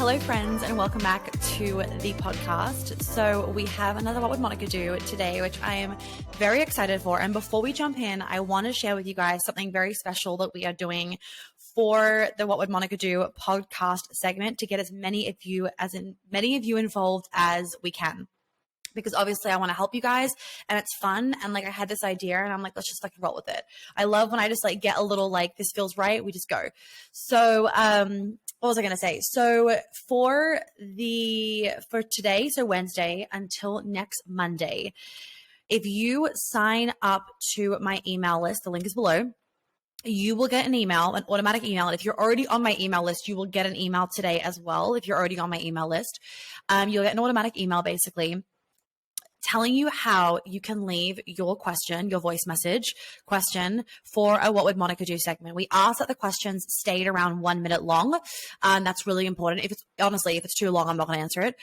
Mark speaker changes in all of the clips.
Speaker 1: Hello friends and welcome back to the podcast. So we have another What Would Monica Do today, which I am very excited for. And before we jump in, I want to share with you guys something very special that we are doing for the What Would Monica Do podcast segment to get as many of you involved as we can. Because obviously I want to help you guys and it's fun. And like I had this idea and I'm like, let's just like roll with it. I love when I just like get a little like, this feels right. We just go. So, what was I going to say? So for today, so Wednesday until next Monday, if you sign up to my email list, the link is below. You will get an email, an automatic email. And if you're already on my email list, you will get an email today as well. If you're already on my email list, you'll get an automatic email basically telling you how you can leave your question, your voice message question for a What Would Monica Do segment. We ask that the questions stayed around 1 minute long. That's really important. If it's too long, I'm not going to answer it.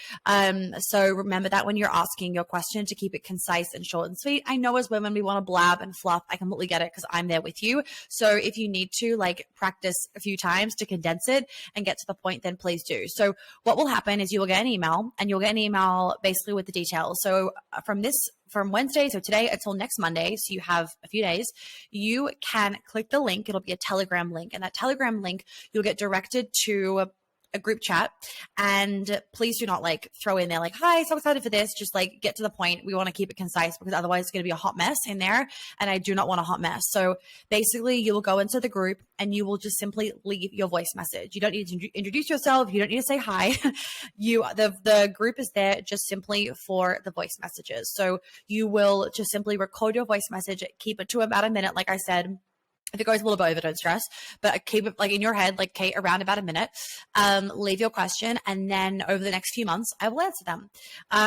Speaker 1: So remember that when you're asking your question to keep it concise and short and sweet. I know as women, we want to blab and fluff. I completely get it because I'm there with you. So if you need to like practice a few times to condense it and get to the point, then please do. So what will happen is you will get an email and you'll get an email basically with the details. So from Wednesday, so today until next Monday, so you have a few days, you can click the link. It'll be a Telegram link. And that Telegram link, you'll get directed to a group chat. And please do not like throw in there like, hi, so excited for this. Just like get to the point. We want to keep it concise because otherwise it's going to be a hot mess in there. And I do not want a hot mess. So basically you will go into the group and you will just simply leave your voice message. You don't need to introduce yourself. You don't need to say hi. The group is there just simply for the voice messages. So you will just simply record your voice message, keep it to about a minute. Like I said, if it goes a little bit over, don't stress, but keep it like in your head, like Kate, around about a minute. Leave your question. And then over the next few months, I will answer them.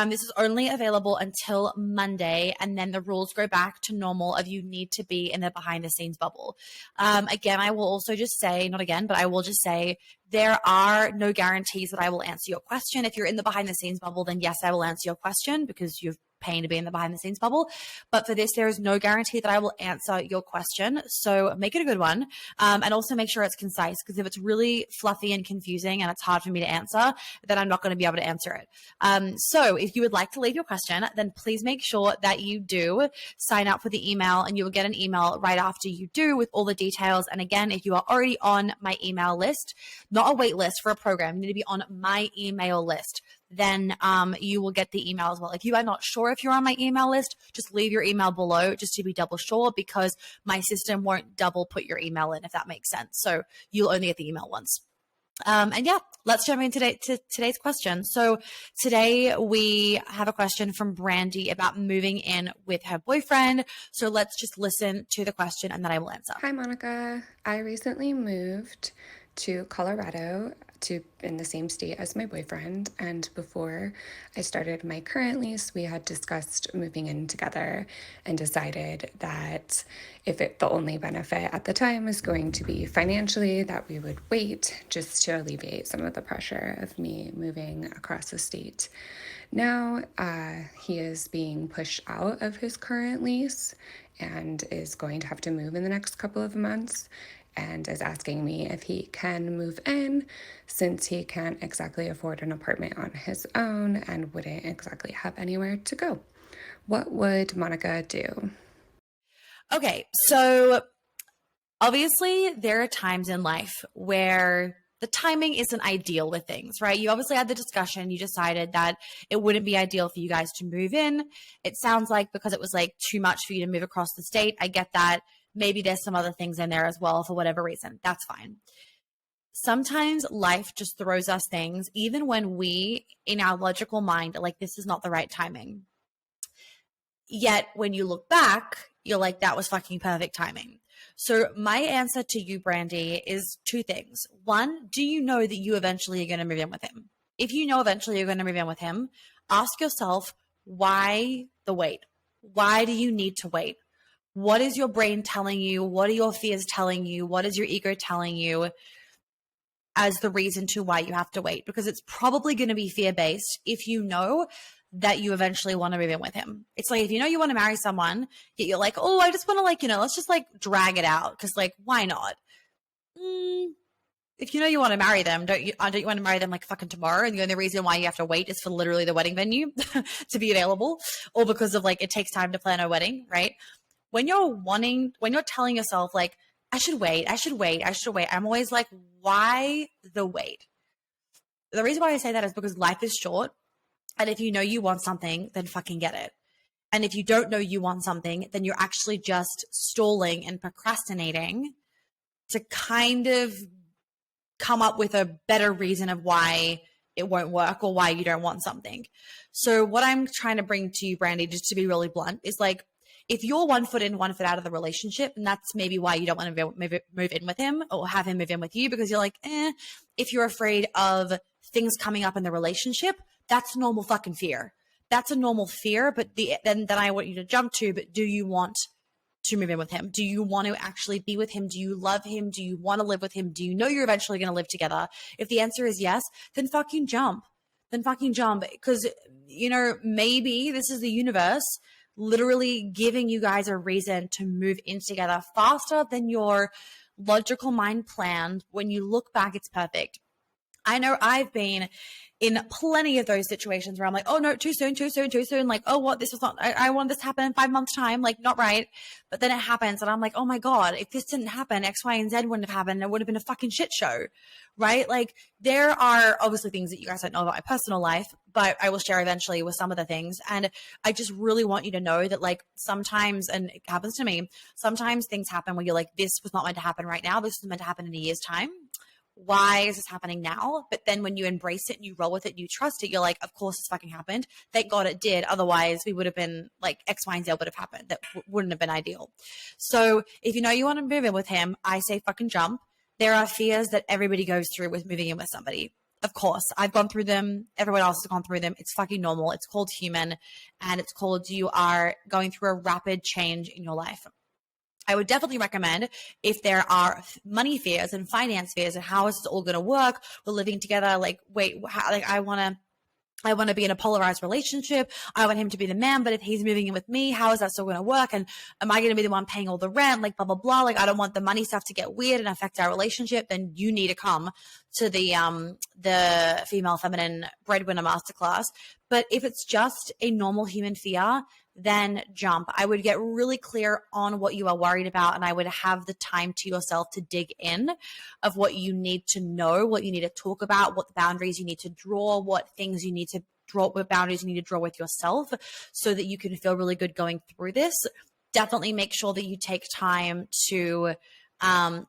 Speaker 1: This is only available until Monday. And then the rules go back to normal of you need to be in the behind the scenes bubble. Again, I will also just say, not again, but I will just say, there are no guarantees that I will answer your question. If you're in the behind the scenes bubble, then yes, I will answer your question because you've paying to be in the behind the scenes bubble. But for this, there is no guarantee that I will answer your question. So make it a good one. And also make sure it's concise because if it's really fluffy and confusing and it's hard for me to answer, then I'm not going to be able to answer it. So if you would like to leave your question, then please make sure that you do sign up for the email and you will get an email right after you do with all the details. And again, if you are already on my email list, not a wait list for a program, you need to be on my email list, then you will get the email as well. If you are not sure if you're on my email list, just leave your email below just to be double sure because my system won't double put your email in, if that makes sense. So you'll only get the email once. And yeah, let's jump into today's question. So today we have a question from Brandy about moving in with her boyfriend. So let's just listen to the question and then I will answer.
Speaker 2: Hi, Monica. I recently moved to Colorado in the same state as my boyfriend, and before I started my current lease, we had discussed moving in together and decided that the only benefit at the time was going to be financially, that we would wait just to alleviate some of the pressure of me moving across the state. Now he is being pushed out of his current lease and is going to have to move in the next couple of months, and is asking me if he can move in since he can't exactly afford an apartment on his own and wouldn't exactly have anywhere to go. What would Monica do?
Speaker 1: Okay, so obviously there are times in life where the timing isn't ideal with things, right? You obviously had the discussion, you decided that it wouldn't be ideal for you guys to move in. It sounds like because it was like too much for you to move across the state. I get that. Maybe there's some other things in there as well for whatever reason. That's fine. Sometimes life just throws us things, even when we, in our logical mind, are like, this is not the right timing. Yet when you look back, you're like, that was fucking perfect timing. So my answer to you, Brandy, is two things. One, do you know that you eventually are going to move in with him? If you know eventually you're going to move in with him, ask yourself, why the wait? Why do you need to wait? What is your brain telling you? What are your fears telling you? What is your ego telling you as the reason to why you have to wait? Because it's probably going to be fear-based if you know that you eventually want to move in with him. It's like if you know you want to marry someone, yet you're like, oh, I just want to let's just drag it out because why not? if you know you want to marry them, don't you want to marry them like fucking tomorrow? And the only reason why you have to wait is for literally the wedding venue to be available, or because of like, it takes time to plan a wedding, right? When you're telling yourself like, I should wait, I'm always like, why the wait? The reason why I say that is because life is short. And if you know you want something, then fucking get it. And if you don't know you want something, then you're actually just stalling and procrastinating to kind of come up with a better reason of why it won't work or why you don't want something. So what I'm trying to bring to you, Brandy, just to be really blunt, is like, if you're 1 foot in, 1 foot out of the relationship, and that's maybe why you don't want to move in with him or have him move in with you, because you're like, if you're afraid of things coming up in the relationship, that's normal fucking fear. That's a normal fear. But then I want you to jump to, but do you want to move in with him? Do you want to actually be with him? Do you love him? Do you want to live with him? Do you know you're eventually going to live together? If the answer is yes, then fucking jump. Because, maybe this is the universe literally giving you guys a reason to move in together faster than your logical mind planned. When you look back, it's perfect. I know I've been in plenty of those situations where I'm like, oh no, too soon. Like, oh, what? This was not, I want this to happen in 5 months time. Like, not right. But then it happens and I'm like, oh my God, if this didn't happen, X, Y, and Z wouldn't have happened. It would have been a fucking shit show. Right? Like, there are obviously things that you guys don't know about my personal life, but I will share eventually with some of the things. And I just really want you to know that, like, sometimes, and it happens to me, sometimes things happen where you're like, this was not meant to happen right now. This was meant to happen in a year's time. Why is this happening now? But then when you embrace it and you roll with it and you trust it, you're like, of course this fucking happened. Thank God it did. Otherwise we would have been like X, Y, and Z would have happened. That wouldn't have been ideal. So if you know you want to move in with him, I say fucking jump. There are fears that everybody goes through with moving in with somebody. Of course, I've gone through them. Everyone else has gone through them. It's fucking normal. It's called human, and it's called you are going through a rapid change in your life. I would definitely recommend, if there are money fears and finance fears and how is this all going to work, we're living together, like, wait, how, like, I want to be in a polarized relationship. I want him to be the man, but if he's moving in with me, how is that still going to work? And am I going to be the one paying all the rent? Like, blah, blah, blah. Like, I don't want the money stuff to get weird and affect our relationship. Then you need to come to the female feminine breadwinner masterclass. But if it's just a normal human fear, then jump. I would get really clear on what you are worried about, and I would have the time to yourself to dig in of what you need to know, what you need to talk about, what boundaries you need to draw, what things you need to draw, what boundaries you need to draw with yourself so that you can feel really good going through this. Definitely make sure that you take time to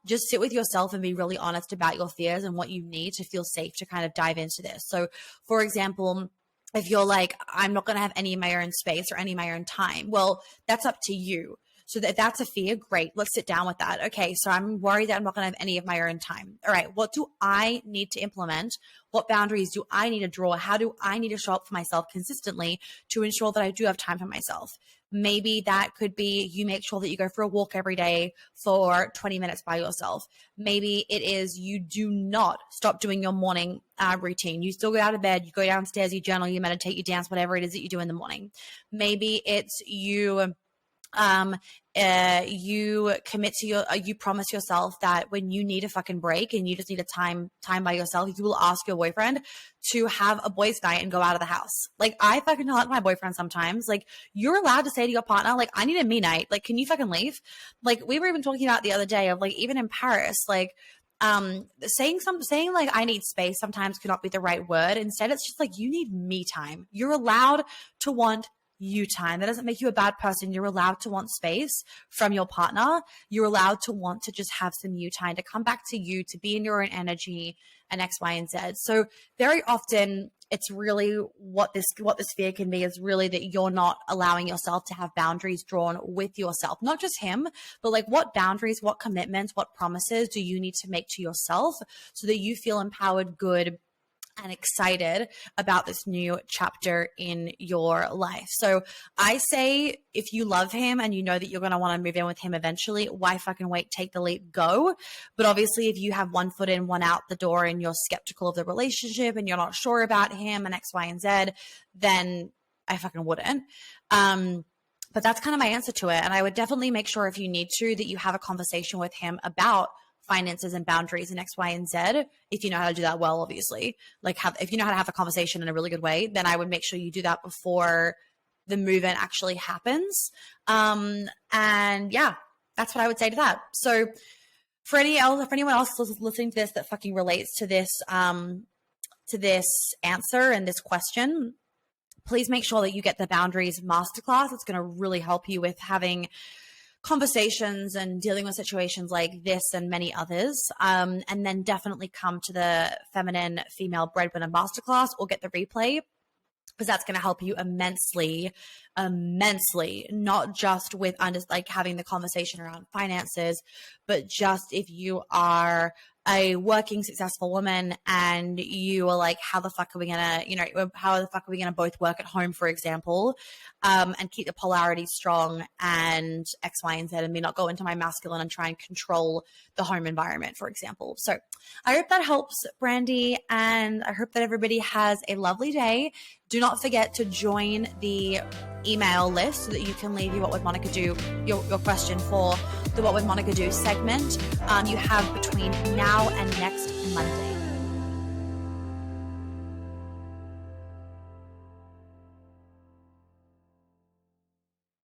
Speaker 1: just sit with yourself and be really honest about your fears and what you need to feel safe to kind of dive into this. So, for example, if you're like, I'm not going to have any of my own space or any of my own time, well, that's up to you. So that's a fear. Great. Let's sit down with that. Okay. So I'm worried that I'm not going to have any of my own time. All right. What do I need to implement? What boundaries do I need to draw? How do I need to show up for myself consistently to ensure that I do have time for myself? Maybe that could be you make sure that you go for a walk every day for 20 minutes by yourself. Maybe it is you do not stop doing your morning routine. You still go out of bed, you go downstairs, you journal, you meditate, you dance, whatever it is that you do in the morning. Maybe it's you you commit to you promise yourself that when you need a fucking break and you just need a time by yourself, you will ask your boyfriend to have a boys' night and go out of the house. Like, I fucking tell my boyfriend sometimes, like, you're allowed to say to your partner, like, I need a me night. Like, can you fucking leave? Like, we were even talking about the other day of, like, even in Paris, like, saying like I need space sometimes cannot be the right word. Instead, it's just like, you need me time. You're allowed to want you time. That doesn't make you a bad person. You're allowed to want space from your partner. You're allowed to want to just have some you time, to come back to you, to be in your own energy, and X, Y, and Z. So very often it's really what this fear can be is really that you're not allowing yourself to have boundaries drawn with yourself, not just him, but like what boundaries, what commitments, what promises do you need to make to yourself so that you feel empowered, good, and excited about this new chapter in your life. So I say, if you love him and you know that you're going to want to move in with him eventually, why fucking wait? Take the leap, go. But obviously, if you have 1 foot in, 1 out the door and you're skeptical of the relationship and you're not sure about him and X, Y, and Z, then I fucking wouldn't. But that's kind of my answer to it. And I would definitely make sure, if you need to, that you have a conversation with him about finances and boundaries and X, Y, and Z. If you know how to do that well, obviously, like if you know how to have a conversation in a really good way, then I would make sure you do that before the move-in actually happens. And yeah, that's what I would say to that. So for anyone else listening to this that fucking relates to this answer and this question, please make sure that you get the boundaries masterclass. It's going to really help you with having conversations and dealing with situations like this and many others. And then definitely come to the feminine female breadwinner masterclass or get the replay, because that's going to help you immensely, not just with like having the conversation around finances, but just if you are a working successful woman and you are like, how the fuck are we gonna, how the fuck are we gonna both work at home, for example, and keep the polarity strong and X, Y, and Z, and me not go into my masculine and try and control the home environment, for example. So I hope that helps, Brandy, and I hope that everybody has a lovely day. Do not forget to join the email list so that you can leave your What Would Monica Do, your question for the What Would Monica Do segment. You have between now and next Monday.